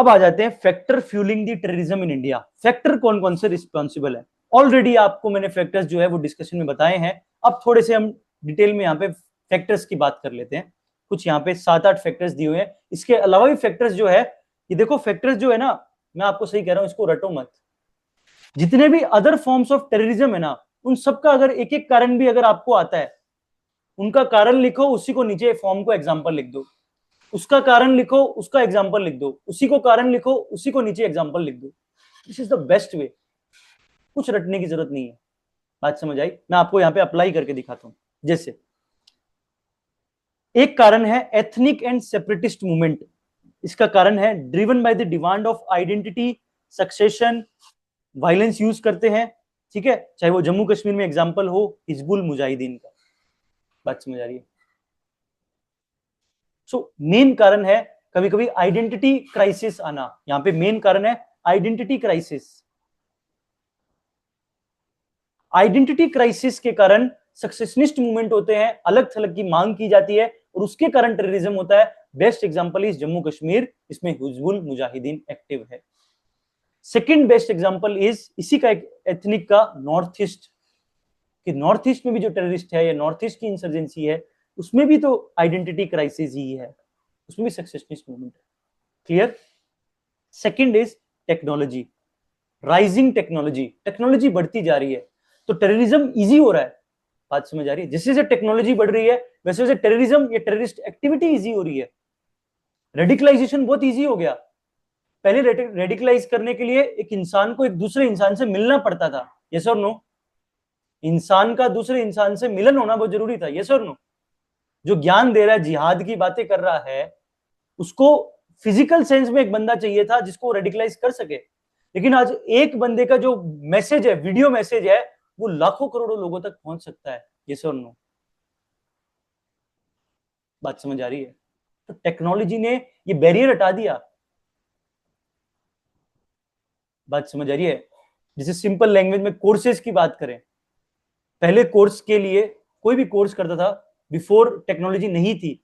अब आ जाते हैं factor fuelling the terrorism in India. Factor कौन कौन से रिस्पॉन्सिबल है? ऑलरेडी आपको मैंने फैक्टर्स जो है वो डिस्कशन में बताए हैं। अब थोड़े से हम डिटेल में यहाँ पे फैक्टर्स की बात कर लेते हैं। कुछ यहाँ पे 7-8 फैक्टर्स दिए हुए हैं। इसके अलावा भी फैक्टर्स जो है, ये देखो फैक्टर्स जो है ना, मैं आपको सही कह रहा हूं, इसको रटो मत। जितने भी अदर फॉर्म्स ऑफ टेररिज्म है ना, उन सबका अगर एक एक कारण भी अगर आपको आता है, उनका कारण लिखो, उसी को नीचे फॉर्म को एग्जाम्पल लिख दो। उसका कारण लिखो, उसका एग्जाम्पल लिख दो, उसी को कारण लिखो, उसी को नीचे एग्जाम्पल लिख दो। This is the best way. कुछ रटने की जरूरत नहीं है। बात समझ आई? मैं आपको यहाँ पे अप्लाई करके दिखाता हूं। जैसे एक कारण है एथनिक एंड सेपरेटिस्ट मूवमेंट। इसका कारण है driven by the demand of identity, succession, violence use करते हैं। ठीक है, चाहे वो जम्मू कश्मीर में एग्जाम्पल हो हिजबुल मुजाहिदीन का। बात समझ आ रही है? सो मेन कारण है कभी कभी आइडेंटिटी क्राइसिस आना। यहां पे मेन कारण है आइडेंटिटी क्राइसिस। आइडेंटिटी क्राइसिस के कारण सक्सेशनिस्ट मूवमेंट होते हैं, अलग थलग की मांग की जाती है और उसके कारण टेररिज्म होता है। Best example is Jammu Kashmir, इसमें हिजबुल मुजाहिदीन एक्टिव है। सेकंड बेस्ट एग्जांपल इज इसी का एक एथनिक का नॉर्थ ईस्ट, कि नॉर्थ ईस्ट में भी जो टेररिस्ट है या नॉर्थ ईस्ट की इंसर्जेंसी है, उसमें भी तो आइडेंटिटी क्राइसिस ही है, उसमें भी सक्सेशनिस्ट मूवमेंट है। Clear? Second is technology, rising technology. Technology बढ़ती जा रही है तो टेररिज्म इजी हो रहा है। बात समझ आ रही है? जैसे जैसे टेक्नोलॉजी बढ़ रही है वैसे वैसे टेररिज्म या टेररिस्ट एक्टिविटी इजी हो रही है। रेडिकलाइजेशन बहुत इजी हो गया। पहले रेडिकलाइज करने के लिए एक इंसान को एक दूसरे इंसान से मिलना पड़ता था। यस और नो? इंसान का दूसरे इंसान से मिलन होना बहुत जरूरी था। यस और नो? जो ज्ञान दे रहा है, जिहाद की बातें कर रहा है, उसको फिजिकल सेंस में एक बंदा चाहिए था जिसको रेडिकलाइज कर सके। लेकिन आज एक बंदे का जो मैसेज है, वीडियो मैसेज है, वो लाखों करोड़ों लोगों तक पहुंच सकता है। यस और नो? बात समझ आ रही है? तो टेक्नोलॉजी ने ये बैरियर हटा दिया। बात समझ आ रही है? जैसे सिंपल लैंग्वेज में कोर्सेज की बात करें, पहले कोर्स के लिए कोई भी कोर्स करता था, बिफोर टेक्नोलॉजी नहीं थी,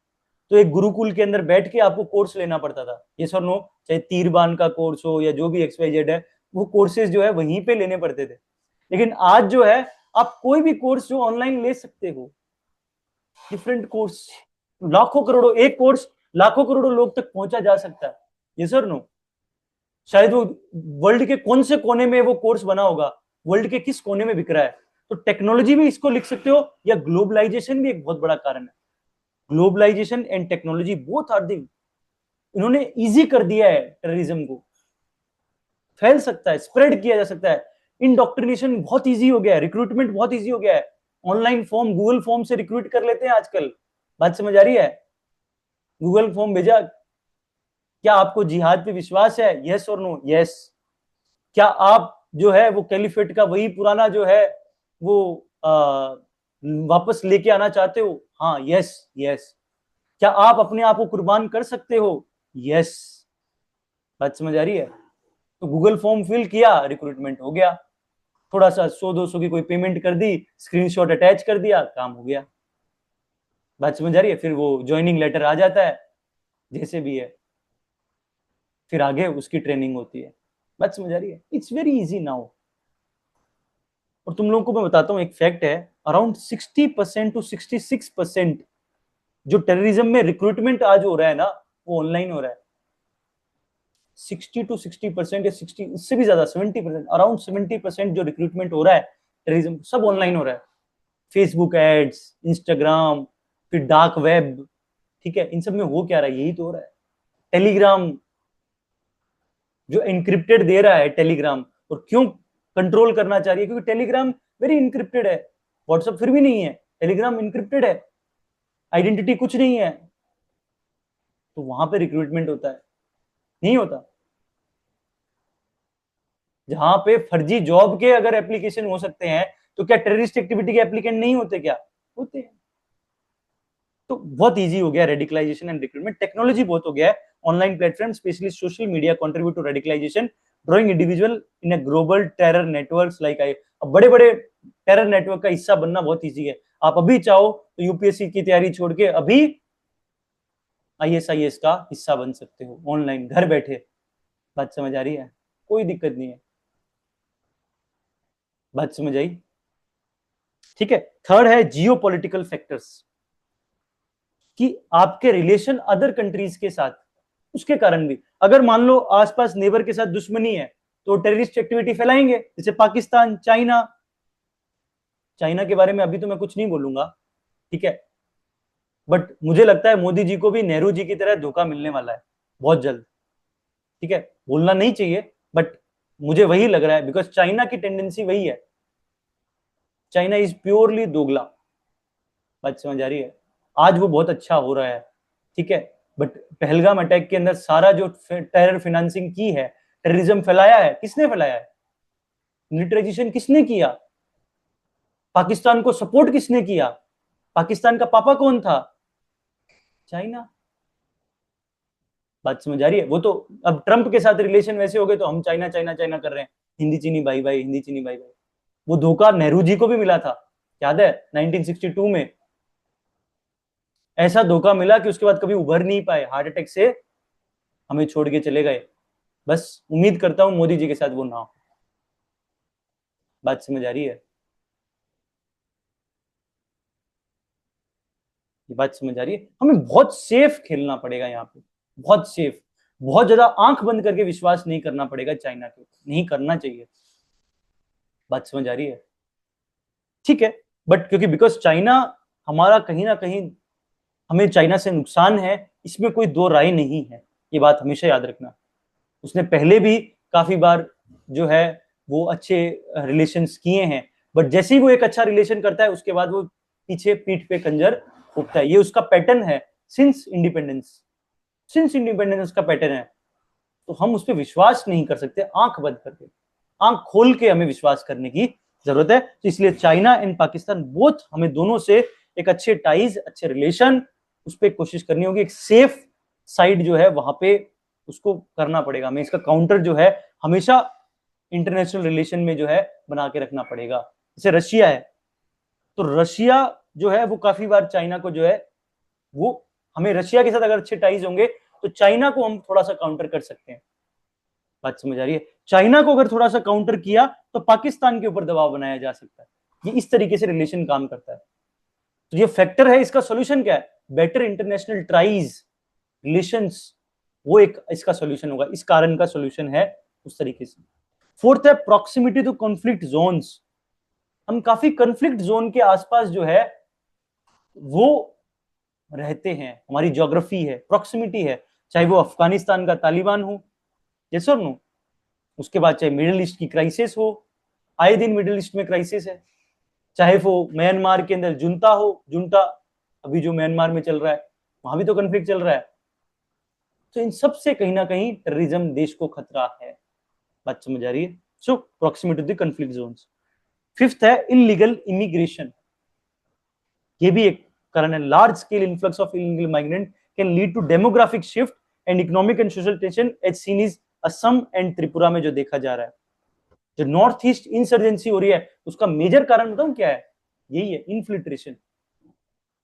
तो एक गुरुकुल के अंदर बैठ के आपको कोर्स लेना पड़ता था। ये सर नो? चाहे तीरबान का कोर्स हो या जो भी XYZ है, वो कोर्सेज जो है वहीं पे लेने पड़ते थे। लेकिन आज जो है आप कोई भी कोर्स जो ऑनलाइन ले सकते हो, डिफरेंट कोर्स, लाखों करोड़ों, एक कोर्स लाखों करोड़ों लोग तक पहुंचा जा सकता है। ये सर नो? शायद वो वर्ल्ड के कौन से कोने में वो कोर्स बना होगा, वर्ल्ड के किस कोने में बिक रहा है। तो टेक्नोलॉजी भी इसको लिख सकते हो, या ग्लोबलाइजेशन भी एक बहुत बड़ा कारण है। Globalisation and technology both are the, इन्होंने इजी कर दिया है टेररिज्म को। फैल सकता है, स्प्रेड किया जा सकता है। इंडोक्ट्रिनेशन बहुत इजी हो गया है, रिक्रूटमेंट बहुत इजी हो गया है। ऑनलाइन फॉर्म, गूगल फॉर्म से रिक्रूट कर लेते हैं आजकल। बात समझ आ रही है? गूगल फॉर्म भेजा, क्या आपको जिहाद पे विश्वास है? यस और नो? यस। क्या आप जो है वो कैलिफेट का वही पुराना जो है वो वापस लेके आना चाहते हो? हाँ, यस यस। क्या आप अपने आप को कुर्बान कर सकते हो? यस। बात समझ आ रही है? तो गूगल फॉर्म फिल किया, रिक्रूटमेंट हो गया। थोड़ा सा 100-200 की कोई पेमेंट कर दी, स्क्रीनशॉट अटैच कर दिया, काम हो गया। बात समझ आ रही है? फिर वो ज्वाइनिंग लेटर आ जाता है, जैसे भी है, फिर आगे उसकी ट्रेनिंग होती है। बात समझ आ रही है? It's very easy now. और तुम लोगों को मैं बताता हूँ एक फैक्ट है, अराउंड 60% to 66% जो टेररिज्म में रिक्रूटमेंट आज हो रहा है ना, वो ऑनलाइन हो रहा है। 60-60% या 60, इससे भी ज्यादा, 70%, अराउंड 70% जो रिक्रूटमेंट हो रहा है टेररिज्म, सब ऑनलाइन हो रहा है। फेसबुक एड्स, इंस्टाग्राम, फिर डार्क वेब। ठीक है, इन सब में हो क्या रहा है? यही तो हो रहा है। टेलीग्राम जो एनक्रिप्टेड दे रहा है, टेलीग्राम, और क्यों कंट्रोल करना चाह रही है? क्योंकि टेलीग्राम वेरी इनक्रिप्टेड है। व्हाट्सएप फिर भी नहीं है, टेलीग्राम इनक्रिप्टेड है, आइडेंटिटी कुछ नहीं है, तो वहां पे रिक्रूटमेंट होता है? नहीं होता। जहां पे फर्जी जॉब के अगर एप्लीकेशन हो सकते हैं, तो क्या टेररिस्ट एक्टिविटी के एप्लीकेंट नहीं होते क्या? होते हैं। तो बहुत इजी हो गया रेडिकलाइजेशन एंड रिक्रूटमेंट। टेक्नोलॉजी बहुत हो गया है। Online platform, specially social media, contribute to radicalisation, drawing individual in a global terror networks like I. अब बड़े बड़े टेरर नेटवर्क का हिस्सा बनना बहुत इजी है। आप अभी चाहो तो यूपीएससी की तैयारी छोड़ के अभी ISIS का हिस्सा बन सकते हो, ऑनलाइन घर बैठे। बात समझ आ रही है? कोई दिक्कत नहीं है, बात समझ आई? ठीक है। थर्ड है जियो पॉलिटिकल फैक्टर्स, कि आपके रिलेशन अदर कंट्रीज के साथ, उसके कारण भी, अगर मान लो आसपास नेबर के साथ दुश्मनी है तो टेररिस्ट एक्टिविटी फैलाएंगे, जैसे पाकिस्तान, चाइना। चाइना के बारे में अभी तो मैं कुछ नहीं बोलूंगा, ठीक है, बट मुझे लगता है मोदी जी को भी नेहरू जी की तरह धोखा मिलने वाला है बहुत जल्द। ठीक है, बोलना नहीं चाहिए, बट मुझे वही लग रहा है, बिकॉज चाइना की टेंडेंसी वही है। चाइना इज प्योरली दोगला। बात समझ आ रही है? आज वो बहुत अच्छा हो रहा है, ठीक है, बट पहलगाम अटैक के अंदर सारा जो टेरर फिनेंसिंग की है, टेररिज्म फैलाया है, किसने फैलाया है? मिलिटराइजेशन किसने किया? पाकिस्तान को सपोर्ट किसने किया? पाकिस्तान का पापा कौन था? चाइना। बात समझ आ रही है? वो तो अब ट्रंप के साथ रिलेशन वैसे हो गए तो हम चाइना चाइना चाइना कर रहे हैं, हिंदी चीनी भाई भाई, हिंदी चीनी भाई भाई। वो धोखा नेहरू जी को भी मिला था, याद है 1962 में? ऐसा धोखा मिला कि उसके बाद कभी उभर नहीं पाए, हार्ट अटैक से हमें छोड़ के चले गए। बस उम्मीद करता हूं मोदी जी के साथ वो ना हो। बात समझ आ रही है? ये बात समझ आ रही है? हमें बहुत सेफ खेलना पड़ेगा यहाँ पे, बहुत सेफ। बहुत ज्यादा आंख बंद करके विश्वास नहीं करना पड़ेगा चाइना के, नहीं करना चाहिए। बात समझ आ रही है? ठीक है, बट क्योंकि बिकॉज चाइना हमारा कहीं ना कहीं, हमें चाइना से नुकसान है, इसमें कोई दो राय नहीं है, ये बात हमेशा याद रखना। उसने पहले भी काफी बार जो है वो अच्छे रिलेशंस किए हैं, बट जैसे ही वो एक अच्छा रिलेशन करता है उसके बाद वो पीछे पीठ पे खंजर फूंकता है। ये उसका पैटर्न है सिंस इंडिपेंडेंस, सिंस इंडिपेंडेंस उसका पैटर्न है। तो हम उस पर विश्वास नहीं कर सकते आंख बंद करके, आंख खोल के हमें विश्वास करने की जरूरत है। तो इसलिए चाइना एंड पाकिस्तान बोथ, हमें दोनों से एक अच्छे टाइज, अच्छे रिलेशन, उस पर कोशिश करनी होगी। एक सेफ साइड जो है वहां पे उसको करना पड़ेगा हमें। इसका काउंटर जो है हमेशा इंटरनेशनल रिलेशन में जो है बना के रखना पड़ेगा। जैसे रशिया है, तो रशिया जो है वो काफी बार चाइना को जो है वो, हमें रशिया के साथ अगर अच्छे टाइज होंगे तो चाइना को हम थोड़ा सा काउंटर कर सकते हैं। बात समझ आ रही है? चाइना को अगर थोड़ा सा काउंटर किया तो पाकिस्तान के ऊपर दबाव बनाया जा सकता है। ये इस तरीके से रिलेशन काम करता है। तो ये फैक्टर है। इसका सॉल्यूशन क्या है? बेटर इंटरनेशनल ट्राइज, रिलेशंस, वो एक इसका सॉल्यूशन होगा, इस कारण का सॉल्यूशन है उस तरीके से। फोर्थ है प्रॉक्सिमिटी टू कॉन्फ्लिक्ट जोन्स। हम काफी कॉन्फ्लिक्ट जोन के आसपास जो है वो रहते हैं, हमारी ज्योग्राफी है, प्रॉक्सिमिटी है। चाहे वो अफगानिस्तान का तालिबान हो, यस और नो, उसके बाद चाहे मिडिल ईस्ट की क्राइसिस हो, आए दिन मिडिल ईस्ट में क्राइसिस है, चाहे वो म्यांमार के अंदर जुंता हो, जुंटा अभी जो म्यांमार में चल रहा है, वहां भी तो कन्फ्लिक्ट चल रहा है। तो इन सब से कहीं ना कहीं टेररिज्म देश को खतरा है। बात समझ आ रही है? So proximity to the conflict zones. Fifth है इलीगल इमिग्रेशन। ये भी एक कारण है। Large scale influx of illegal migrant can lead to demographic shift and economic and social tension as seen is Assam and Tripura में जो देखा जा रहा है। जो नॉर्थ ईस्ट इंसर्जेंसी हो रही है उसका मेजर कारण बताऊं क्या है? यही है, इन्फिल्ट्रेशन,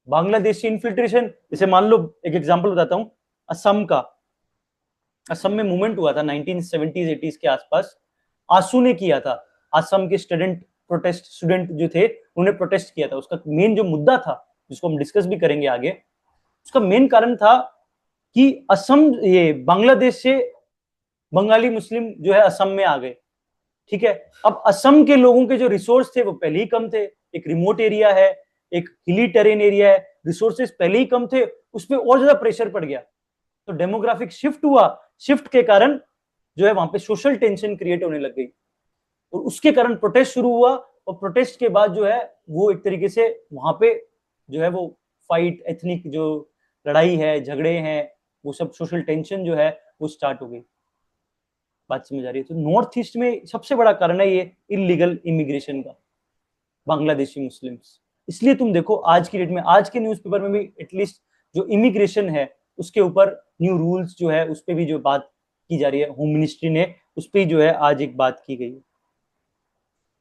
बांग्लादेशी इन्फिल्ट्रेशन। जैसे मान लो एक एग्जांपल बताता हूं, असम का। असम में मूवमेंट हुआ था 1970s 80s के आसपास, आसू ने किया था। असम के स्टूडेंट जो थे उन्होंने प्रोटेस्ट किया था। उसका मेन जो मुद्दा था, जिसको हम डिस्कस भी करेंगे आगे, उसका मेन कारण था कि असम, ये बांग्लादेश से बंगाली मुस्लिम जो है असम में आ गए। ठीक है, अब असम के लोगों के जो रिसोर्स थे वो पहले ही कम थे, एक रिमोट एरिया है, एक हिली टेरेन एरिया है, रिसोर्सेज पहले ही कम थे, उस पर और ज्यादा प्रेशर पड़ गया। तो डेमोग्राफिक शिफ्ट हुआ, शिफ्ट के कारण जो है वहां पे सोशल टेंशन क्रिएट होने लग गई, और उसके कारण प्रोटेस्ट शुरू हुआ। और प्रोटेस्ट के बाद जो है वो एक तरीके से वहां पे जो है वो फाइट, एथनिक जो लड़ाई है, झगड़े हैं, वो सब सोशल टेंशन जो है वो स्टार्ट हो गई। बात समझ आ रही है? तो नॉर्थ ईस्ट में सबसे बड़ा कारण है ये इलीगल इमिग्रेशन का, बांग्लादेशी मुस्लिम्स। इसलिए तुम देखो आज की डेट में, आज के न्यूज़पेपर में भी एटलीस्ट जो इमिग्रेशन है उसके ऊपर न्यू रूल्स जो है उस पर भी जो बात की जा रही है, होम मिनिस्ट्री ने उस पर जो है आज एक बात की गई है।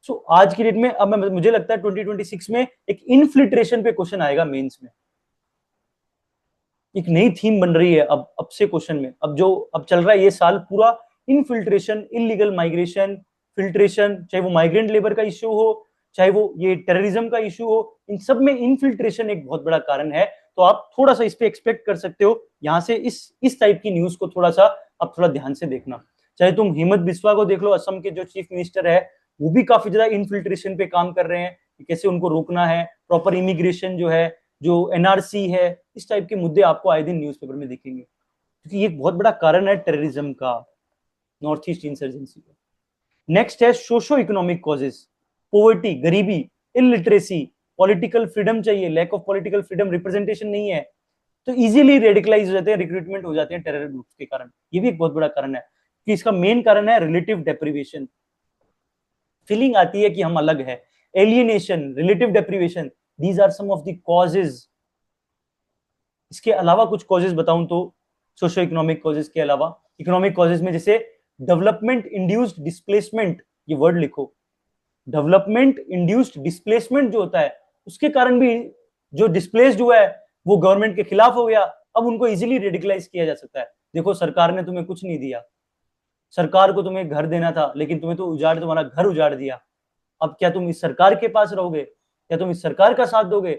सो आज की डेट में अब मुझे लगता है 2026 में एक इनफिल्ट्रेशन पे क्वेश्चन आएगा मेंस में। एक नई थीम बन रही है अब से क्वेश्चन में। अब जो अब चल रहा है ये साल पूरा इनफिल्ट्रेशन, इलीगल माइग्रेशन, फिल्ट्रेशन, चाहे वो माइग्रेंट लेबर का इश्यू हो, चाहे वो ये टेररिज्म का इश्यू हो, इन सब में इनफिल्ट्रेशन एक बहुत बड़ा कारण है। तो आप थोड़ा सा इस पे एक्सपेक्ट कर सकते हो, यहाँ से इस टाइप की न्यूज को थोड़ा सा आप थोड़ा ध्यान से देखना। चाहे तुम हिमंत बिस्वा को देख लो, असम के जो चीफ मिनिस्टर है, वो भी काफी ज्यादा इनफिल्ट्रेशन पे काम कर रहे हैं कि कैसे उनको रोकना है, प्रॉपर इमिग्रेशन जो है, जो एनआरसी है, इस टाइप के मुद्दे आपको आए दिन न्यूज़पेपर में दिखेंगे, क्योंकि ये एक बहुत बड़ा कारण है टेररिज्म का, नॉर्थ ईस्ट इंसर्जेंसी का। नेक्स्ट है सोशो इकोनॉमिक कॉजेस, पोवर्टी, गरीबी, इलिटरेसी, पॉलिटिकल फ्रीडम चाहिए, lack of political freedom, representation नहीं है, तो इजीली रेडिकलाइज हो जाते हैं, रिक्रूटमेंट हो जाते हैं टेरर ग्रुप्स के कारण। ये भी एक बहुत बड़ा कारण है कि इसका मेन कारण है रिलेटिव डेप्रिवेशन, फीलिंग आती है कि हम अलग है, alienation, relative deprivation, these are some of the causes. इसके अलावा कुछ कॉजेज बताऊं तो सोशो इकोनॉमिक कॉजेज के अलावा इकोनॉमिक कॉजेज में जैसे डेवलपमेंट इंड्यूस्ड डिस्प्लेसमेंट, ये वर्ड लिखो, डेवलपमेंट इंड्यूस्ड डिस्प्लेसमेंट जो होता है, उसके कारण भी जो डिस्प्लेस्ड हुआ है वो गवर्नमेंट के खिलाफ हो गया, अब उनको इजीली रेडिकलाइज किया जा सकता है। देखो सरकार ने तुम्हें कुछ नहीं दिया, सरकार को तुम्हें घर देना था, लेकिन तुम्हें तो तुम्हारा घर उजाड़ दिया, अब क्या तुम इस सरकार के पास रहोगे, क्या तुम इस सरकार का साथ दोगे?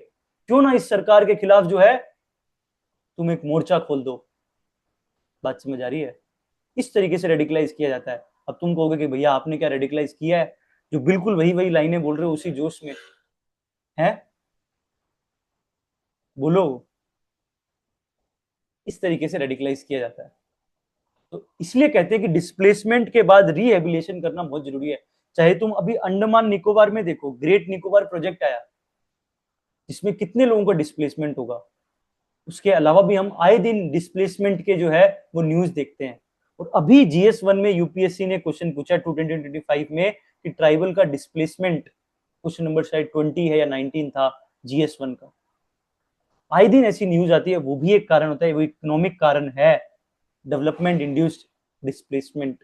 क्यों ना इस सरकार के खिलाफ जो है तुम एक मोर्चा खोल दो। बात समझ आ रही है? इस तरीके से रेडिकलाइज किया जाता है। अब तुम कहोगे कि भैया आपने क्या रेडिकलाइज किया है, जो बिल्कुल वही वही लाइनें बोल रहे हो उसी जोश में है, बोलो। इस तरीके से रेडिकलाइज किया जाता है। तो इसलिए कहते हैं कि डिस्प्लेसमेंट के बाद रिहेबिलिटेशन करना बहुत जरूरी है। चाहे तुम अभी अंडमान निकोबार में देखो, ग्रेट निकोबार प्रोजेक्ट आया जिसमें कितने लोगों का डिस्प्लेसमेंट होगा, उसके अलावा भी हम आए दिन डिस्प्लेसमेंट के जो है वो न्यूज देखते हैं। और अभी GS1 में यूपीएससी ने क्वेश्चन पूछा 2025 में कि ट्राइबल का डिस्प्लेसमेंट, क्वेश्चन नंबर शायद 20 है या 19 था GS1 का। आए दिन ऐसी न्यूज आती है, वो भी एक कारण होता है, वो इकोनॉमिक कारण है, डेवलपमेंट इंड्यूस्ड डिस्प्लेसमेंट,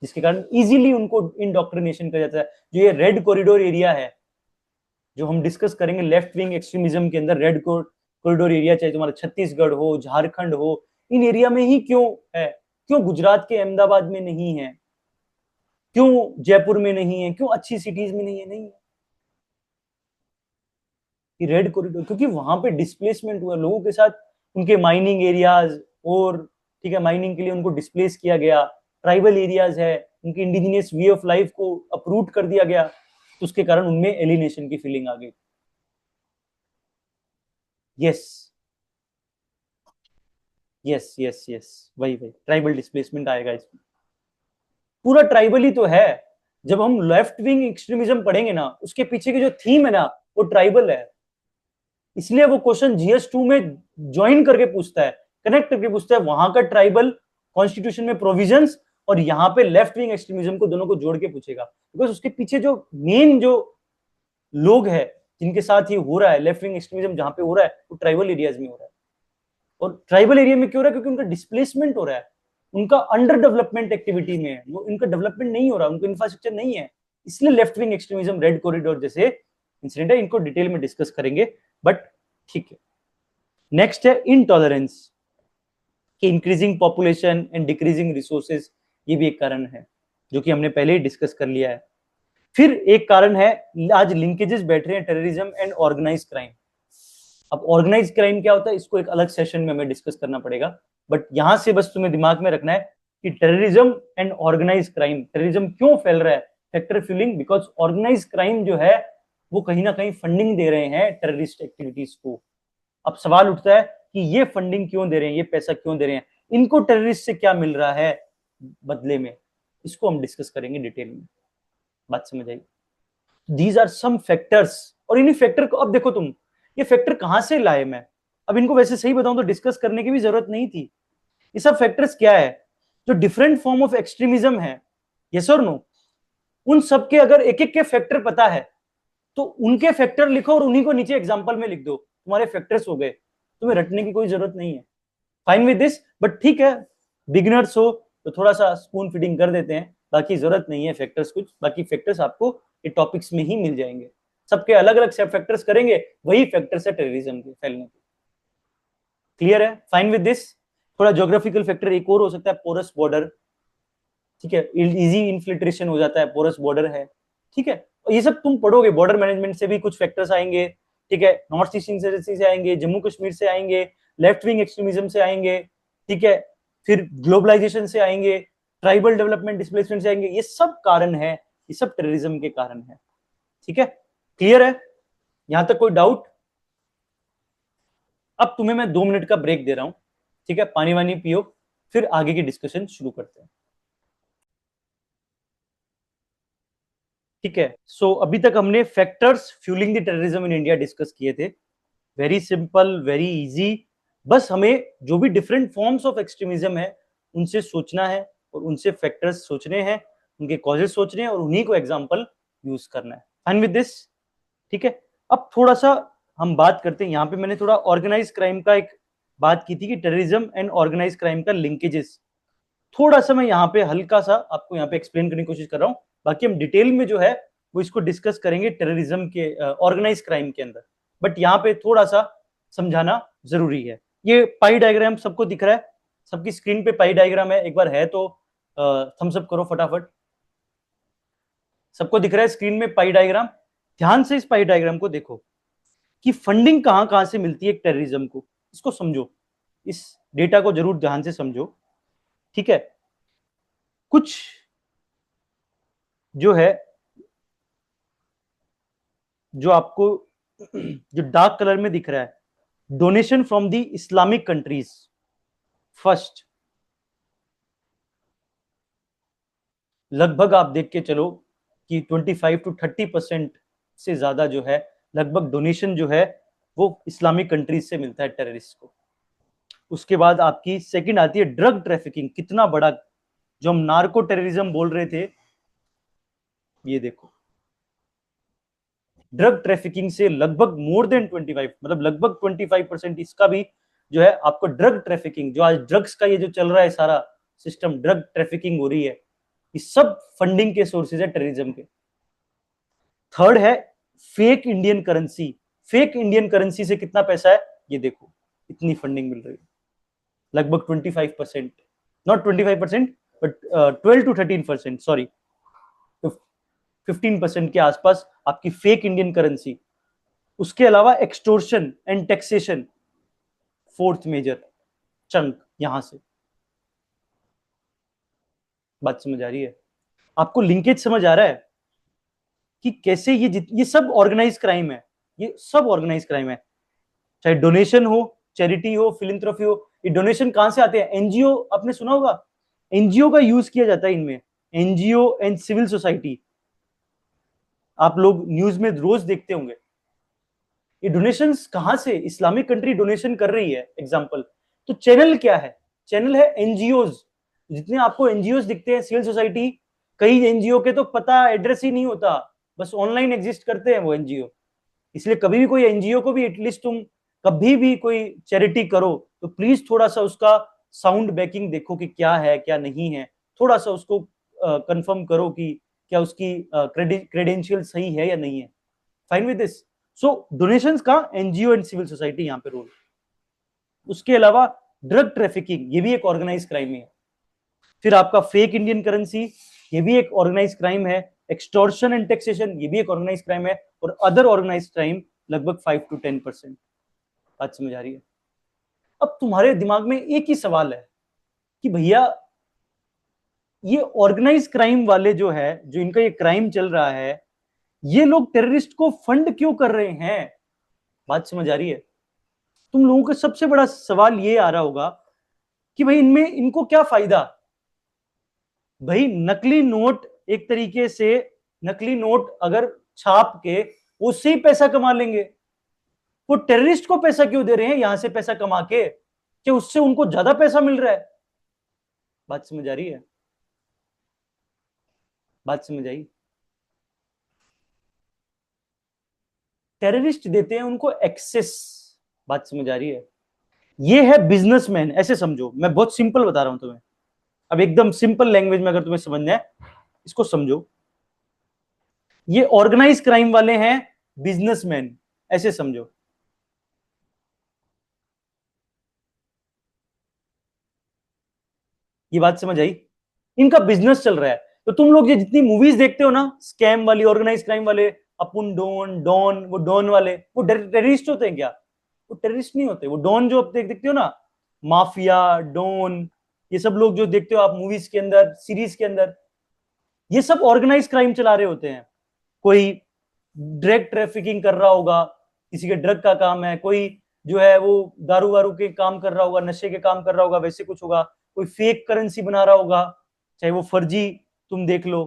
जिसके कारण इजीली उनको इंडोक्ट्रिनेशन किया जाता है। जो ये रेड कॉरिडोर एरिया है जो हम डिस्कस करेंगे लेफ्ट विंग एक्सट्रीमिज्म के अंदर, रेड कॉरिडोर एरिया, चाहे तुम्हारा छत्तीसगढ़ हो, झारखंड हो, इन एरिया में ही क्यों है, क्यों गुजरात के अहमदाबाद में नहीं है, क्यों जयपुर में नहीं है, क्यों अच्छी सिटीज में नहीं है? नहीं है कि रेड कॉरिडोर, क्योंकि वहां पे डिस्प्लेसमेंट हुआ लोगों के साथ, उनके माइनिंग एरियाज, और ठीक है माइनिंग के लिए उनको डिस्प्लेस किया गया, ट्राइबल एरियाज है, उनकी इंडिजिनियस वे ऑफ लाइफ को अप्रूव कर दिया गया, तो उसके कारण उनमें एलिनेशन की फीलिंग आ गई। यस यस यस यस, वही वही ट्राइबल डिस्प्लेसमेंट आएगा इसमें, पूरा ट्राइबल ही तो है। जब हम लेफ्ट विंग एक्सट्रीमिज्म पढ़ेंगे ना, उसके पीछे की जो थीम है ना वो ट्राइबल है, इसलिए वो क्वेश्चन GS2 में ज्वाइन करके पूछता है, कनेक्ट करके पूछता है, वहां का ट्राइबल कॉन्स्टिट्यूशन में प्रोविजंस और यहाँ पे लेफ्ट विंग एक्सट्रीमिज्म को दोनों को जोड़ के पूछेगा, बिकॉज उसके पीछे जो मेन जो लोग है जिनके साथ ये हो रहा है, लेफ्ट विंग एक्सट्रीमिज्म जहां पे हो रहा है वो ट्राइबल एरियाज में हो रहा है। और ट्राइबल एरिया में क्यों हो रहा है? क्योंकि उनका डिस्प्लेसमेंट हो रहा है, उनका अंडर डेवलपमेंट एक्टिविटी में है, वो उनका डेवलपमेंट नहीं हो रहा, उनका इंफ्रास्ट्रक्चर नहीं है, इसलिए left wing extremism, red corridor जैसे इंसिडेंट है, इनको डिटेल में डिस्कस करेंगे, बट ठीक है। नेक्स्ट है इनटॉलरेंस, कि increasing population and decreasing resources, ये भी एक कारण है जो कि हमने पहले ही डिस्कस कर लिया है। फिर एक कारण है, आज लिंकेजेस बैठ रहे हैं टेररिज्म एंड ऑर्गेनाइज क्राइम। अब ऑर्गेनाइज क्राइम क्या होता है, इसको एक अलग सेशन में हमें डिस्कस करना पड़ेगा, बट यहां से बस तुम्हें दिमाग में रखना है कि terrorism and organise crime, terrorism क्यों फैल रहा है, factor fuelling, because organise crime जो है वो कहीं ना कहीं फंडिंग दे रहे हैं टेररिस्ट एक्टिविटीज को। अब सवाल उठता है कि ये फंडिंग क्यों दे रहे हैं, ये पैसा क्यों दे रहे हैं, इनको टेररिस्ट से क्या मिल रहा है बदले में, इसको हम डिस्कस करेंगे डिटेल में। बात समझ आई? दीज आर सम फैक्टर्स, और इन्हीं फैक्टर को अब देखो तुम, ये फैक्टर कहां से लाए मैं, अब इनको वैसे सही बताऊं तो डिस्कस करने की भी जरूरत नहीं थी। ये सब फैक्टर्स क्या है, जो डिफरेंट फॉर्म ऑफ एक्सट्रीमिज्म है, यस और नो, उन सब के अगर एक एक के फैक्टर पता है तो उनके फैक्टर लिखो और उन्हीं को नीचे एग्जांपल में लिख दो, तुम्हारे फैक्टर्स हो गए, तुम्हें रटने की कोई जरूरत नहीं है। फाइन विद दिस, बट ठीक है, बिगिनर्स हो तो थोड़ा सा स्पून फीडिंग कर देते हैं, बाकी जरूरत नहीं है फैक्टर्स कुछ, बाकी फैक्टर्स आपको ये टॉपिक्स में ही मिल जाएंगे, सबके अलग अलग सब फैक्टर्स करेंगे, वही फैक्टर्स है टेररिज्म के फैलने के। क्लियर है? Fine with this. थोड़ा ज्योग्राफिकल फैक्टर एक और हो सकता है, पोरस बॉर्डर, ठीक है, इजी इन्फिल्ट्रेशन हो जाता है, पोरस बॉर्डर है, ठीक है, ये सब तुम पढ़ोगे, बॉर्डर मैनेजमेंट से भी कुछ फैक्टर्स आएंगे, ठीक है, नॉर्थ ईस्ट इंसर्जेंसी से आएंगे, जम्मू कश्मीर से आएंगे, लेफ्ट विंग एक्सट्रीमिज्म से आएंगे, ठीक है, फिर ग्लोबलाइजेशन से आएंगे, ट्राइबल डेवलपमेंट डिस्प्लेसमेंट से आएंगे, ये सब कारण है, ये सब टेररिज्म के कारण है, ठीक है, क्लियर है, यहां तक कोई डाउट? अब तुम्हें मैं 2 मिनट का ब्रेक दे रहा हूं, ठीक है, पानी वानी पियो, फिर आगे की डिस्कशन शुरू करते हैं, ठीक है। सो अभी तक हमने factors fuelling the terrorism in India discuss किए थे, वेरी सिंपल, वेरी इजी, बस हमें जो भी डिफरेंट फॉर्म्स ऑफ एक्सट्रीमिज्म है उनसे सोचना है और उनसे फैक्टर्स सोचने हैं, उनके कॉजेस सोचने हैं और उन्हीं को एग्जांपल यूज करना है, फाइन विद दिस, ठीक है। अब थोड़ा सा हम बात करते हैं, यहाँ पे मैंने थोड़ा ऑर्गेनाइज क्राइम का एक बात की थी कि टेररिज्म एंड ऑर्गेनाइज क्राइम का लिंकेजेस, थोड़ा सा मैं यहाँ पे हल्का सा आपको यहाँ पे एक्सप्लेन करने की कोशिश कर रहा हूँ, बाकी हम डिटेल में जो है वो इसको डिस्कस करेंगे टेररिज्म के ऑर्गेनाइज क्राइम के अंदर, बट यहाँ पे थोड़ा सा समझाना जरूरी है। ये पाई डायग्राम सबको दिख रहा है, सबकी स्क्रीन पे पाई डायग्राम है, एक बार है तो थम्स अप करो फटाफट, सबको दिख रहा है स्क्रीन में पाई डायग्राम? ध्यान से इस पाई डायग्राम को देखो कि फंडिंग कहां कहां से मिलती है टेररिज्म को, इसको समझो, इस डेटा को जरूर ध्यान से समझो, ठीक है। कुछ जो है, जो आपको जो डार्क कलर में दिख रहा है, donation from the Islamic countries, first, लगभग आप देख के चलो कि 25 to 30% से ज्यादा जो है लगभग डोनेशन जो है वो इस्लामिक कंट्रीज से मिलता है टेररिस्ट को। उसके बाद आपकी सेकंड आती है ड्रग ट्रैफिकिंग, कितना बड़ा, जो हम नार्को टेररिज्म बोल रहे थे, ये देखो, ड्रग ट्रैफिकिंग से लगभग मोर देन 25, मतलब लगभग 25% इसका भी जो है आपको ड्रग ट्रैफिकिंग, जो आज ड्रग्स का ये जो चल रहा है सारा सिस्टम, ड्रग ट्रैफिकिंग हो रही है, ये सब फंडिंग के सोर्सेज है टेररिज्म के। थर्ड है fake Indian currency, fake Indian currency से कितना पैसा है ये देखो, इतनी फंडिंग मिल रही है, लगभग 25%, नॉट 25%, बट 12 to 13%, सॉरी, तो 15% के आसपास आपकी फेक इंडियन करेंसी। उसके अलावा extortion and taxation, fourth major chunk, यहां से, बात समझ आ रही है? आपको लिंकेज समझ आ रहा है कि कैसे ये सब ऑर्गेनाइज क्राइम है, ये सब ऑर्गेनाइज क्राइम है, चाहे डोनेशन हो, चैरिटी हो, फिलंथ्रॉफी हो। ये डोनेशन कहां से आते हैं? एनजीओ, आपने सुना होगा, एनजीओ का यूज किया जाता है इनमें, एनजीओ एंड सिविल सोसाइटी, आप लोग न्यूज में रोज देखते होंगे। ये डोनेशंस कहां से, इस्लामिक कंट्री डोनेशन कर रही है, एग्जांपल, तो चैनल क्या है? चैनल है एनजीओज, जितने आपको एनजीओज दिखते हैं, सिविल सोसाइटी, कई एनजीओ के तो पता एड्रेस ही नहीं होता, बस ऑनलाइन एग्जिस्ट करते हैं वो एनजीओ। इसलिए कभी भी कोई एनजीओ को भी एटलीस्ट तुम कभी भी कोई चैरिटी करो तो प्लीज थोड़ा सा उसका साउंड बैकिंग देखो कि क्या है क्या नहीं है, थोड़ा सा उसको कंफर्म करो कि क्या उसकी क्रेडेंशियल सही है या नहीं है, fine with this. So donations का एनजीओ एंड सिविल सोसाइटी यहां पे रोल। उसके अलावा ड्रग ट्रैफिकिंग, ये भी एक ऑर्गेनाइज क्राइम है। फिर आपका फेक इंडियन करेंसी, ये भी एक ऑर्गेनाइज क्राइम है। एक्सटॉर्शन एंड टैक्सेशन, ये भी एक ऑर्गेनाइज क्राइम है। और अदर ऑर्गेनाइज क्राइम लगभग 5 to 10%। बात समझ आ रही है? अब तुम्हारे दिमाग में एक ही सवाल है कि भैया ये ऑर्गेनाइज क्राइम वाले जो है, जो इनका ये क्राइम चल रहा है, ये लोग टेररिस्ट को फंड क्यों कर रहे हैं? बात समझ आ रही है? तुम लोगों का सबसे बड़ा सवाल ये आ रहा होगा कि भाई इनमें इनको क्या फायदा? भाई नकली नोट, एक तरीके से नकली नोट अगर छाप के उससे ही पैसा कमा लेंगे, वो टेररिस्ट को पैसा क्यों दे रहे हैं यहां से पैसा कमा के, कि उससे उनको ज्यादा पैसा मिल रहा है? बात समझ आ रही है? बात समझ आई? टेररिस्ट देते हैं उनको एक्सेस, बात समझ आ रही है? ये है बिजनेसमैन, ऐसे समझो, मैं बहुत सिंपल बता रहा हूं तुम्हें, अब एकदम सिंपल लैंग्वेज में अगर तुम्हें समझना है इसको समझो। ये ऑर्गेनाइज क्राइम वाले हैं बिजनेसमैन, ऐसे समझो। ये बात समझ आई? इनका बिजनेस चल रहा है। तो तुम लोग ये जितनी मूवीज देखते हो ना, स्कैम वाली, ऑर्गेनाइज क्राइम वाले, अपुन डॉन, डॉन, वो डॉन वाले, वो टेररिस्ट होते हैं क्या? वो टेररिस्ट नहीं होते। वो डॉन जो आप देखते हो ना, माफिया, डॉन, ये सब लोग जो देखते हो आप मूवीज के अंदर, सीरीज के अंदर, ये सब ऑर्गेनाइज क्राइम चला रहे होते हैं। कोई ड्रग ट्रैफिकिंग कर रहा होगा, किसी के ड्रग का काम है, कोई जो है वो दारू वारू के काम कर रहा होगा, नशे के काम कर रहा होगा, वैसे कुछ होगा, कोई फेक करेंसी बना रहा होगा, चाहे वो फर्जी, तुम देख लो।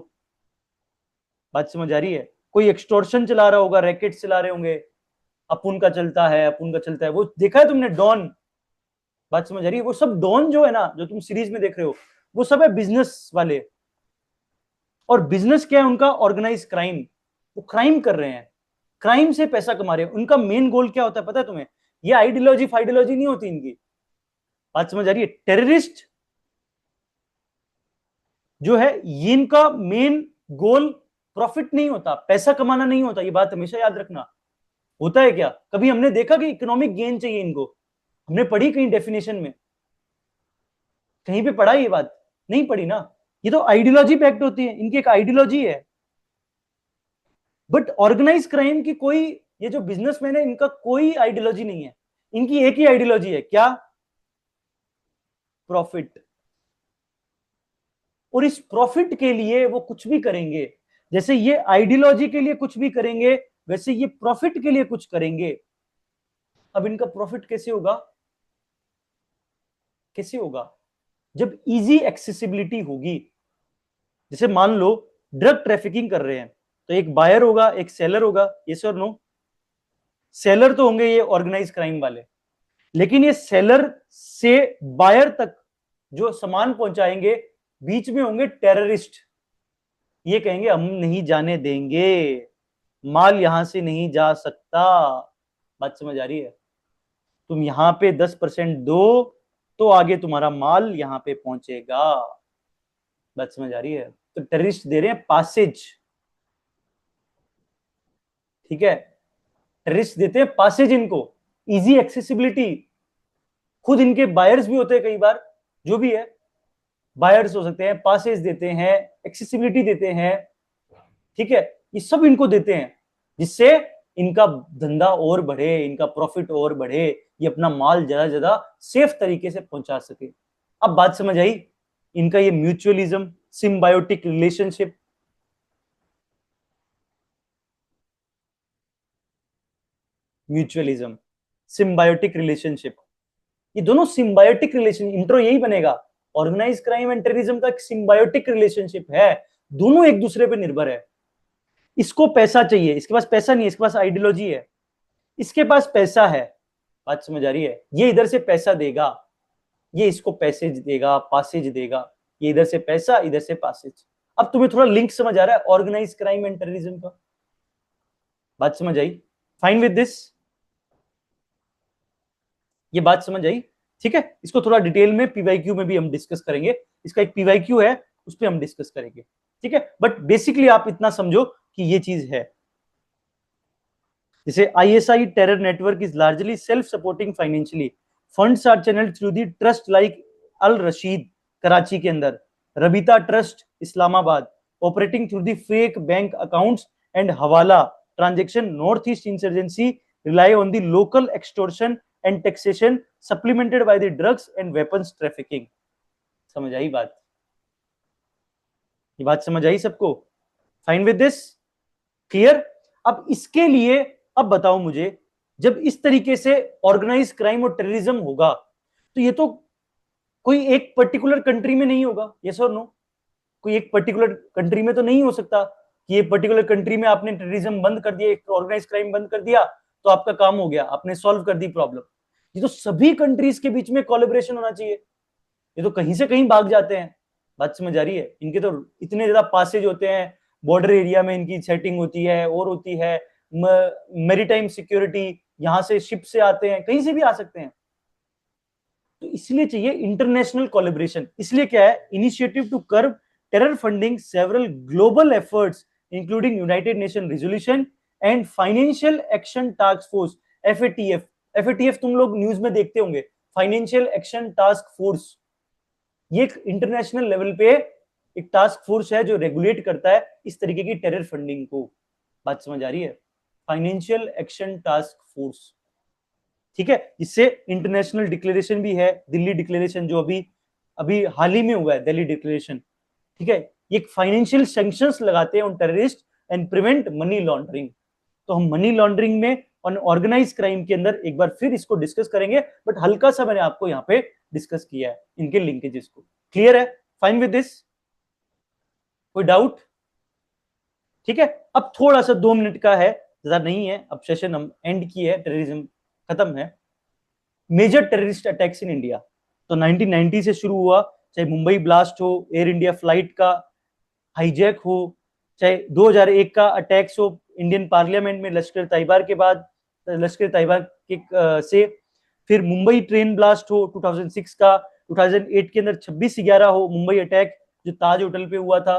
बात समझ आ रही है? कोई एक्सटोर्शन चला रहा होगा, रैकेट चला रहे होंगे, अपुन का चलता है, अपुन का चलता है, वो देखा है तुमने डॉन? बात समझ आ रही है? वो सब डॉन जो है ना, जो तुम सीरीज में देख रहे हो, वो सब है बिजनेस वाले। और बिजनेस क्या है उनका? Organise crime. वो क्राइम कर रहे हैं, क्राइम से पैसा कमा रहे हैं। उनका मेन गोल क्या होता है पता है तुम्हें? ये आइडियोलॉजी फाइडियोलॉजी नहीं होती इनकी। बात समझ आ रही है? टेररिस्ट जो है, ये इनका मेन गोल प्रॉफिट नहीं होता, पैसा कमाना नहीं होता। ये बात हमेशा याद रखना। होता है क्या? कभी हमने देखा कि इकोनॉमिक गेन चाहिए इनको? हमने पढ़ी कहीं डेफिनेशन में? कहीं पे पढ़ा ये बात? नहीं पढ़ी ना। ये तो आइडियोलॉजी पे एक्ट होती है, इनकी एक आइडियोलॉजी है। बट ऑर्गेनाइज क्राइम की कोई, ये जो बिजनेसमैन है इनका कोई आइडियोलॉजी नहीं है। इनकी एक ही आइडियोलॉजी है, क्या? प्रॉफिट। और इस प्रॉफिट के लिए वो कुछ भी करेंगे। जैसे ये आइडियोलॉजी के लिए कुछ भी करेंगे, वैसे ये प्रॉफिट के लिए कुछ करेंगे। अब इनका प्रॉफिट कैसे होगा? कैसे होगा? जब इजी एक्सेसिबिलिटी होगी। जैसे मान लो ड्रग ट्रैफिकिंग कर रहे हैं, तो एक बायर होगा, एक सेलर होगा, यस और नो? सेलर तो होंगे ये ऑर्गेनाइज क्राइम वाले, लेकिन ये सेलर से बायर तक जो सामान पहुंचाएंगे, बीच में होंगे टेररिस्ट। ये कहेंगे हम नहीं जाने देंगे, माल यहां से नहीं जा सकता। बात समझ आ रही है? तुम यहां पे 10% दो, तो आगे तुम्हारा माल यहां पे पहुंचेगा। बात समझ आ रही है? तो टेररिस्ट दे रहे हैं पासेज, ठीक है? टेररिस्ट देते हैं पासेज इनको, इजी एक्सेसिबिलिटी। खुद इनके बायर्स भी होते हैं कई बार, जो भी है, बायर्स हो सकते हैं, पासेज देते हैं, एक्सेसिबिलिटी देते हैं, ठीक है? ये सब इनको देते हैं, जिससे इनका धंधा और बढ़े, इनका प्रॉफिट और बढ़े, ये अपना माल ज्यादा ज्यादा सेफ तरीके से पहुंचा सके। अब बात समझ आई? इनका ये mutualism, symbiotic relationship, mutualism, symbiotic relationship, ये दोनों सिम्बायोटिक रिलेशन, इंट्रो यही बनेगा। ऑर्गेनाइज क्राइम एंड टेररिज्म का एक सिम्बायोटिक रिलेशनशिप है, दोनों एक दूसरे पे निर्भर है। इसको पैसा चाहिए, इसके पास पैसा नहीं है, इसके पास आइडियोलॉजी है। इसके पास पैसा है, बात समझ आ रही है? ये इधर से पैसा देगा, ये इसको पैसेज देगा, पासेज देगा। ये इधर से पैसा, इधर से पासेज। अब तुम्हें थोड़ा लिंक समझ आ रहा है ऑर्गेनाइज क्राइम एंड टेररिज्म का? बात समझ आई? Fine with this? ये बात समझ आई? ठीक है, इसको थोड़ा डिटेल में पीवाईक्यू में भी हम डिस्कस करेंगे। इसका एक पीवाईक्यू है, उस पर हम डिस्कस करेंगे, ठीक है? बट बेसिकली आप इतना समझो कि ये चीज है। जैसे ISI terror network is largely self supporting financially, funds are channelled through the trust like Al Rashid Karachi के अंदर, Rabita trust Islamabad, operating through the fake bank accounts and hawala transaction. North east insurgency rely on the local extortion and taxation supplemented by the drugs and weapons trafficking. समझ आई बात? ये बात समझ आई सबको? Fine with this? क्लियर? अब इसके लिए, अब बताओ मुझे, जब इस तरीके से ऑर्गेनाइज क्राइम और टेररिज्म होगा, तो ये तो कोई एक पर्टिकुलर कंट्री में नहीं होगा, यस और नो? कोई एक पर्टिकुलर कंट्री में तो नहीं हो सकता कि ये पर्टिकुलर कंट्री में आपने टेररिज्म बंद कर दिया, ऑर्गेनाइज क्राइम बंद कर दिया, तो आपका काम हो गया, आपने सॉल्व कर दी प्रॉब्लम। ये तो सभी कंट्रीज के बीच में कोलैबोरेशन होना चाहिए। ये तो कहीं से कहीं भाग जाते हैं। बात समझ आ रही है? इनके तो इतने ज्यादा पासेज होते हैं, बॉर्डर एरिया में इनकी सेटिंग होती है, और होती है मैरीटाइम सिक्योरिटी, यहां से शिप से आते हैं, कहीं से भी आ सकते हैं। तो इसलिए चाहिए इंटरनेशनल कोलैबोरेशन। इसलिए क्या है, initiative to curb terror funding several global efforts including United Nation resolution and financial action task force, FATF. FATF तुम लोग न्यूज में देखते होंगे, फाइनेंशियल एक्शन टास्क फोर्स। ये एक इंटरनेशनल लेवल पे एक टास्क फोर्स है जो रेगुलेट करता है इस तरीके की टेरर फंडिंग को। बात समझ आ रही है? फाइनेंशियल एक्शन टास्क फोर्स, ठीक है। इससे इंटरनेशनल डिक्लेरेशन भी है, दिल्ली डिक्लेरेशन जो अभी अभी हाल ही में हुआ है, दिल्ली डिक्लेरेशन, ठीक है। ये फाइनेंशियल सैंक्शंस लगाते हैं on terrorist and prevent money laundering. तो हम मनी लॉन्ड्रिंग में और ऑर्गेनाइज क्राइम के अंदर एक बार फिर इसको डिस्कस करेंगे, बट हल्का सा मैंने आपको यहाँ पे डिस्कस किया है इनके लिंकेजेस को। क्लियर है? Fine with this? कोई डाउट? ठीक है। अब थोड़ा सा 2 मिनट का है, ज्यादा नहीं है, अब सेशन हम एंड की है, टेररिज्म खत्म है। Major terrorist attacks in India, तो 1990 से शुरू हुआ, चाहे मुंबई ब्लास्ट हो, एयर इंडिया फ्लाइट का हाईजैक हो, चाहे 2001 का अटैक्स हो इंडियन पार्लियामेंट में लश्कर तैयबा के बाद, लश्कर तैयबा के से, फिर मुंबई ट्रेन ब्लास्ट हो 2006 का, 2008 के अंदर 26/11 हो मुंबई अटैक जो ताज होटल पे हुआ था,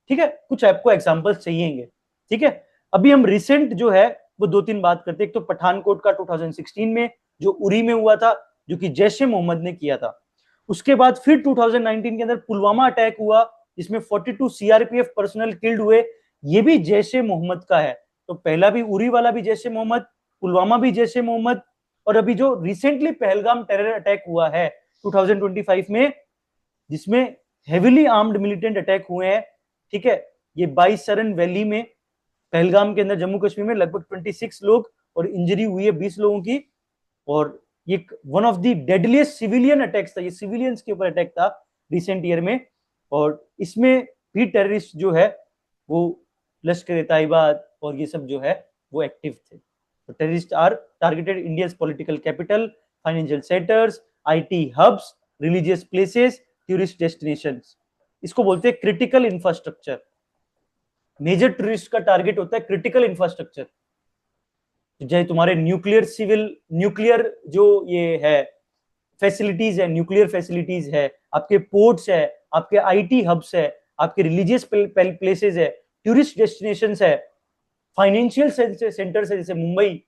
ठीक है। कुछ आपको एग्जांपल्स चाहिएंगे, ठीक है। अभी हम रिसेंट जो है वो 2-3 बात करते हैं। एक तो पठानकोट का 2016 में जो उरी में हुआ था, जो कि जैश ए मोहम्मद ने किया था। उसके बाद फिर 2019 के अंदर पुलवामा अटैक हुआ जिसमें 42 सीआरपीएफ पर्सनल किल्ड हुए, ये भी जैश ए मोहम्मद का है। तो पहला भी उरी वाला भी जैश ए मोहम्मद, पुलवामा भी जैश ए मोहम्मद, और अभी जो रिसेंटली पहलगाम टेरर अटैक हुआ है 2025 में, जिसमें हेविली आर्म्ड मिलिटेंट अटैक हुए हैं, ठीक है। ये 22 सरन वैली में पहलगाम के अंदर जम्मू कश्मीर में लगभग 26 लोग और इंजरी हुई है 20 लोगों की, और ये one of the deadliest civilian attacks था, ये सिविलियंस के ऊपर अटैक था रिसेंट ईयर में, और इसमें भी टेररिस्ट जो है वो लश्कर तैयबा और ये सब जो है वो एक्टिव थे। तो terrorist are targeted India's political capital, financial centres, IT hubs, religious places, tourist destinations. इसको बोलते हैं क्रिटिकल इंफ्रास्ट्रक्चर। मेजर टूरिस्ट का टारगेट होता है क्रिटिकल इंफ्रास्ट्रक्चर, चाहे तुम्हारे न्यूक्लियर सिविल न्यूक्लियर जो ये है फैसिलिटीज है, न्यूक्लियर फैसिलिटीज है, आपके पोर्ट्स है, आपके आईटी हब्स है, आपके रिलीजियस प्लेसेस है, टूरिस्ट डेस्टिनेशंस है, फाइनेंशियल सेंटर्स है जैसे मुंबई,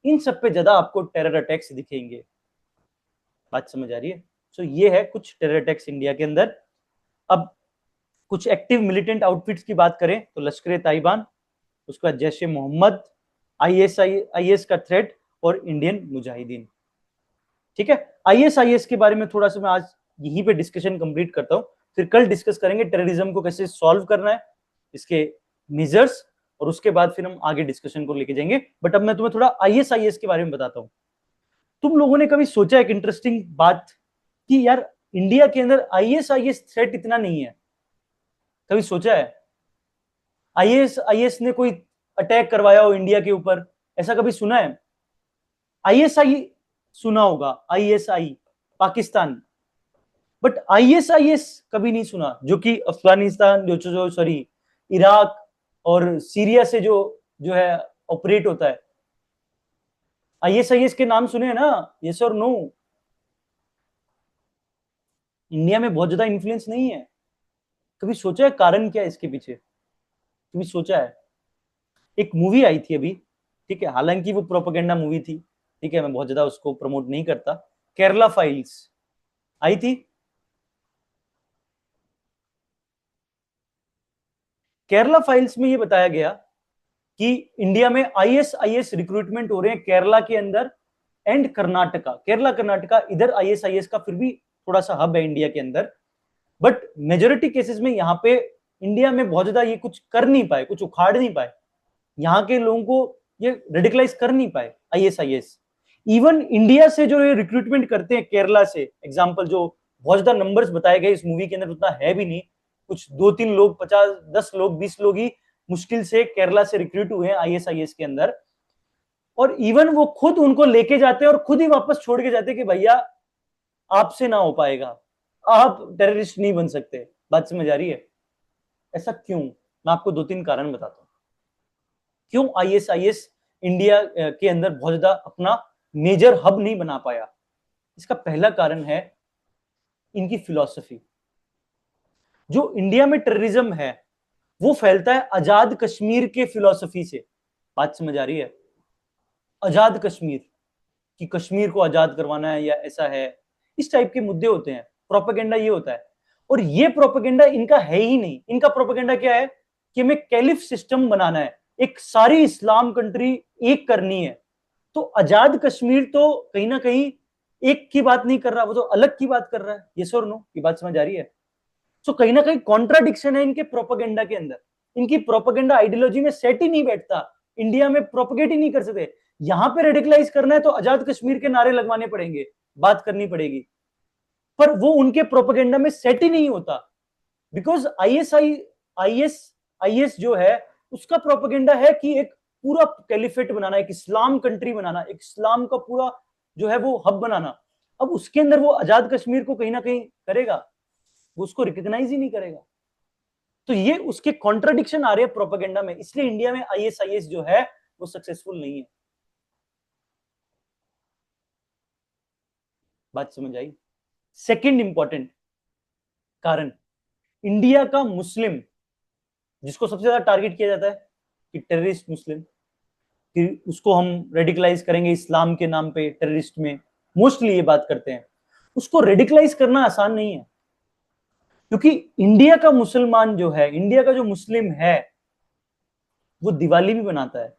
इन सब पे ज्यादा आपको टेरर अटैक्स दिखेंगे। बात समझ आ रही है? सो ये है कुछ टेरर अटैक्स इंडिया के अंदर। अब कुछ एक्टिव मिलिटेंट आउटफिट्स की बात करें तो लश्कर ताइबान, उसके बाद जैश ए मोहम्मद, आईएस का थ्रेट, और इंडियन मुजाहिदीन, ठीक है। आईएस के बारे में थोड़ा सा मैं आज यहीं पे डिस्कशन कंप्लीट करता हूं, फिर कल डिस्कस करेंगे टेररिज्म को कैसे सॉल्व करना है, इसके मेजर्स, और उसके बाद फिर हम आगे डिस्कशन को लेके जाएंगे। बट अब मैं तुम्हें थोड़ा आईएस के बारे में बताता हूं। तुम लोगों ने कभी सोचा एक इंटरेस्टिंग बात कि यार इंडिया के अंदर आईएस थ्रेट इतना नहीं है? कभी सोचा है आईएस ने कोई अटैक करवाया हो इंडिया के ऊपर? ऐसा कभी सुना है? आईएसआई सुना होगा, आईएसआई पाकिस्तान, बट आईएसआईएस कभी नहीं सुना, जो कि अफगानिस्तान जो सॉरी इराक और सीरिया से जो जो है ऑपरेट होता है। आईएसआईएस के नाम सुने हैं ना? यस और नो? इंडिया में बहुत ज्यादा इन्फ्लुएंस नहीं है। कभी सोचा है कारण क्या है इसके पीछे? कभी सोचा है? एक मूवी आई थी अभी, ठीक है, हालांकि वो प्रोपेगेंडा मूवी थी, ठीक है, मैं बहुत ज्यादा उसको प्रमोट नहीं करता, केरला फाइल्स आई थी। केरला फाइल्स में ये बताया गया कि इंडिया में आईएसआईएस रिक्रूटमेंट हो रहे हैं केरला के अंदर एंड कर्नाटका, केरला कर्नाटका इधर आईएसआईएस का फिर भी थोड़ा सा हब है इंडिया के अंदर, बट मेजोरिटी केसेस में यहाँ पे इंडिया में बहुत ज्यादा ये कुछ कर नहीं पाए, कुछ उखाड़ नहीं पाए, यहाँ के लोगों को ये रेडिकलाइज कर नहीं पाए आईएसआईएस। इवन इंडिया से जो ये रिक्रूटमेंट करते हैं केरला से, एग्जाम्पल जो बहुत ज्यादा नंबर्स बताए गए इस मूवी के अंदर उतना है भी नहीं, कुछ 2-3 लोग, 50, 10 लोग, 20 लोग ही मुश्किल से केरला से रिक्रूट हुए हैं आईएसआईएस के अंदर, और इवन वो खुद उनको लेके जाते हैं और खुद ही वापस छोड़ के जाते हैं कि भैया आपसे ना हो पाएगा, आप टेररिस्ट नहीं बन सकते। बात समझ आ रही है? ऐसा क्यों? मैं आपको 2-3 कारण बताता हूं क्यों आईएसआईएस इंडिया के अंदर बहुत ज्यादा अपना मेजर हब नहीं बना पाया। इसका पहला कारण है इनकी फिलॉसफी। जो इंडिया में टेररिज्म है वो फैलता है आजाद कश्मीर के फिलॉसफी से। बात समझ आ रही है? आजाद कश्मीर, कि कश्मीर को आजाद करवाना है या ऐसा है, इस टाइप के मुद्दे होते हैं, प्रोपेगेंडा ये होता है। और ये प्रोपेगेंडा इनका है ही नहीं। इनका प्रोपेगेंडा क्या है कि हमें कैलिफ सिस्टम बनाना है, एक सारी इस्लाम कंट्री एक करनी है। तो आजाद कश्मीर तो कहीं ना कहीं एक की बात नहीं कर रहा, वो तो अलग की बात कर रहा है। यस और नो की बात समझ आ रही है? सो कहीं ना कहीं कॉन्ट्राडिक्शन है इनके प्रोपेगेंडा के अंदर। इनकी प्रोपेगेंडा आइडियोलॉजी में सेट ही नहीं बैठता, इंडिया में प्रोपेगेट ही नहीं कर सकते। यहां पे रेडिकलाइज करना है तो आजाद कश्मीर के नारे लगवाने पड़ेंगे, बात करनी पड़ेगी, पर वो उनके प्रोपेगेंडा में सेट ही नहीं होता। बिकॉज आईएस जो है उसका प्रोपेगेंडा है कि एक पूरा कैलिफेट बनाना, एक इस्लाम कंट्री बनाना, एक इस्लाम का पूरा जो है वो हब बनाना। अब उसके अंदर वो आजाद कश्मीर को कहीं ना कहीं करेगा, वो उसको रिकॉग्नाइज ही नहीं करेगा। तो ये उसके कॉन्ट्राडिक्शन आ रहे हैं प्रोपेगेंडा में, इसलिए इंडिया में आईएसआईएस जो है वो सक्सेसफुल नहीं है। बात समझ आई? सेकंड इंपॉर्टेंट कारण, इंडिया का मुस्लिम जिसको सबसे ज्यादा टारगेट किया जाता है कि टेररिस्ट मुस्लिम, कि उसको हम रेडिकलाइज करेंगे इस्लाम के नाम पे, टेररिस्ट में मोस्टली ये बात करते हैं। उसको रेडिकलाइज करना आसान नहीं है, क्योंकि इंडिया का मुसलमान जो है, इंडिया का जो मुस्लिम है, वो दिवाली भी बनाता है,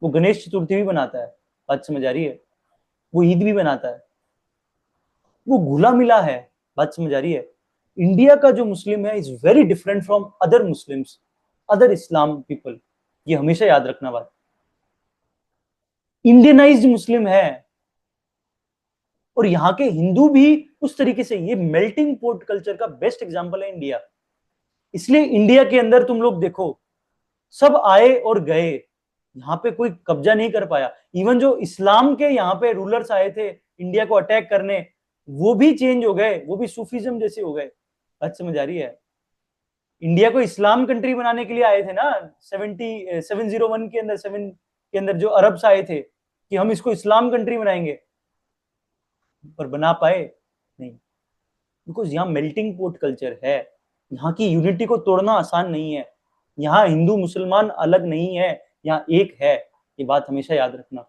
वो गणेश चतुर्थी भी बनाता है। बात समझ आ रही है? वो ईद भी बनाता है, वो घुला मिला है। बात समझ आ रही है? इंडिया का जो मुस्लिम है is very different from other Muslims, other Islam people. ये हमेशा याद रखना बात। इंडियनाइज्ड मुस्लिम है, और यहाँ के हिंदू भी उस तरीके से, ये मेल्टिंग पोर्ट कल्चर का बेस्ट एग्जांपल है इंडिया। इसलिए इंडिया के अंदर तुम लोग देखो, सब आए और गए, यहाँ पे कोई कब्जा नहीं कर पाया। इवन जो इस्लाम के यहाँ पे रूलर्स आए थे इंडिया को अटैक करने, वो भी चेंज हो गए, वो भी सूफीज्म जैसे हो गए। बात समझ आ रही है? इंडिया को इस्लाम कंट्री बनाने के लिए आए थे ना 701 के अंदर, 7 के अंदर जो अरब्स आए थे कि हम इसको इस्लाम कंट्री बनाएंगे, पर बना पाए नहीं। बिकॉज यहाँ मेल्टिंग पोर्ट कल्चर है, यहाँ की यूनिटी को तोड़ना आसान नहीं है। यहाँ हिंदू मुसलमान अलग नहीं है, यहाँ एक है। ये बात हमेशा याद रखना।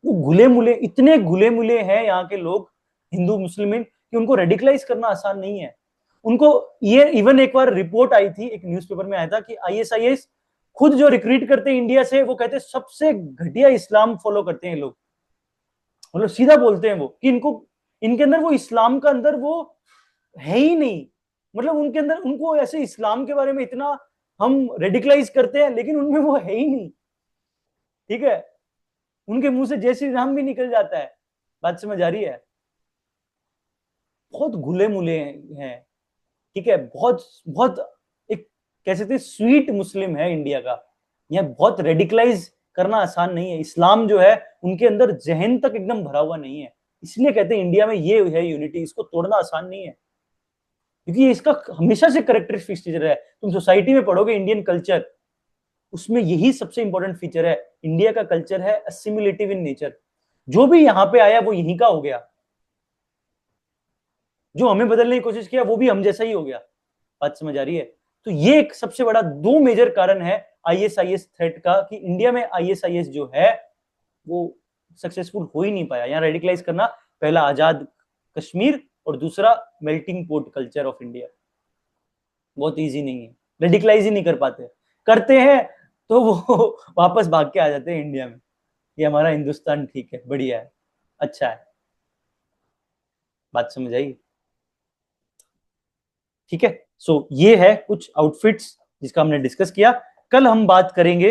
वो घुले मुले, इतने घुले मुले हैं यहाँ के लोग, हिंदू मुस्लिम, कि उनको रेडिकलाइज करना आसान नहीं है। उनको ये इवन एक बार रिपोर्ट आई थी, एक न्यूज़पेपर में आया था कि आईएसआईएस खुद जो रिक्रूट करते हैं इंडिया से, वो कहते हैं सबसे घटिया इस्लाम फॉलो करते हैं लोग। मतलब सीधा बोलते हैं वो कि इनको, इनके अंदर वो इस्लाम का अंदर वो है ही नहीं। मतलब उनके अंदर, उनको ऐसे इस्लाम के बारे में इतना हम रेडिकलाइज करते हैं, लेकिन उनमें वो है ही नहीं। ठीक है, उनके मुंह से जय श्री राम भी निकल जाता है। बात समझ आ रही है? बहुत घुले मुले हैं। ठीक है, बहुत बहुत एक कह सकते हैं स्वीट मुस्लिम है इंडिया का। यह बहुत रेडिकलाइज करना आसान नहीं है। इस्लाम जो है उनके अंदर जहन तक एकदम भरा हुआ नहीं है। इसलिए कहते हैं इंडिया में ये है यूनिटी, इसको तोड़ना आसान नहीं है, क्योंकि इसका हमेशा से करेक्टरिस्टिक फीचर है। तुम सोसाइटी में पढ़ोगे इंडियन कल्चर, उसमें यही सबसे इंपॉर्टेंट फीचर है। इंडिया का कल्चर है असिमिलेटिव इन नेचर। जो भी यहाँ पे आया वो यहीं का हो गया, जो हमें बदलने की कोशिश किया वो भी हम जैसा ही हो गया। बात समझ आ रही है? तो ये एक सबसे बड़ा, दो मेजर कारण है आईएसआईएस थ्रेट का, कि इंडिया में आईएसआईएस जो है वो सक्सेसफुल हो ही नहीं पाया। यहाँ रेडिकलाइज करना, पहला आजाद कश्मीर और दूसरा melting port culture of India, बहुत इजी नहीं है। रेडिकलाइज ही नहीं कर पाते, करते हैं तो वो वापस भाग के आ जाते हैं इंडिया में। ये हमारा हिंदुस्तान ठीक है, बढ़िया है, अच्छा है। बात समझ आई? ठीक है। सो ये है कुछ आउटफिट्स जिसका हमने डिस्कस किया। कल हम बात करेंगे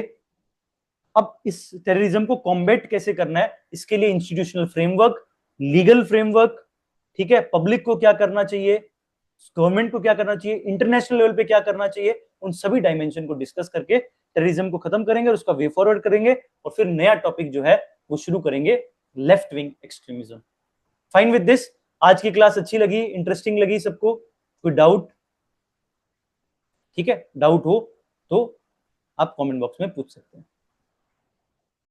अब इस टेररिज्म को कॉम्बैट कैसे करना है, इसके लिए इंस्टीट्यूशनल फ्रेमवर्क, लीगल फ्रेमवर्क, ठीक है, पब्लिक को क्या करना चाहिए, गवर्नमेंट को क्या करना चाहिए, इंटरनेशनल लेवल पे क्या करना चाहिए, उन सभी डायमेंशन को डिस्कस करके टेररिज्म को खत्म करेंगे और उसका वे फॉरवर्ड करेंगे। और फिर नया टॉपिक जो है वो शुरू करेंगे, left wing extremism. Fine with this. आज की क्लास अच्छी लगी, इंटरेस्टिंग लगी सबको? कोई डाउट? ठीक है, डाउट हो तो आप कमेंट बॉक्स में पूछ सकते हैं।